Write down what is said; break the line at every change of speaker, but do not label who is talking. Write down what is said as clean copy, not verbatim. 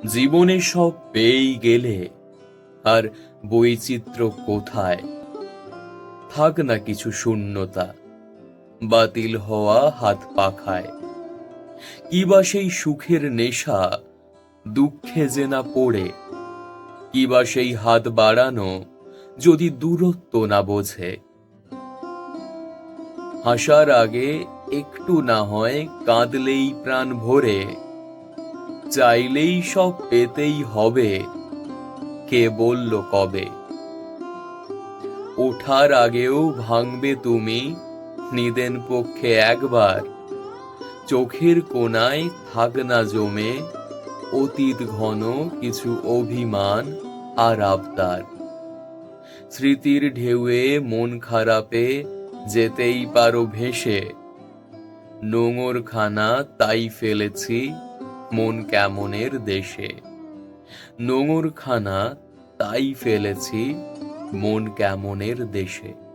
জীবনে সব পেয়েই গেলে আর বৈচিত্র্য কোথায়? থাক না কিছু শূন্যতা, বাতিল হওয়া হাত পাখায়। কিবা সেই সুখের নেশা, দুঃখে যে না পড়ে? কিবা সেই হাত বাড়ানো, যদি দূরত্ব না বোঝে? হাসার আগে একটু না হয় কাঁদলেই প্রাণ ভরে, চাইলেই সব পেতেই হবে, কে বলল কবে? ওঠার আগেও ভাঙবে তুমি নিদেন পক্ষে একবার, চোখের কোণায় থাক না জমে অতীত ঘন কিছু অভিমান আর আবদার। স্মৃতির ঢেউয়ে মন খারাপে যেতেই পারো ভেসে, নোঙর খানা তাই ফেলেছি মন কেমনের দেশে। নোঙর খানা তাই ফেলেছি মন কেমনের দেশে।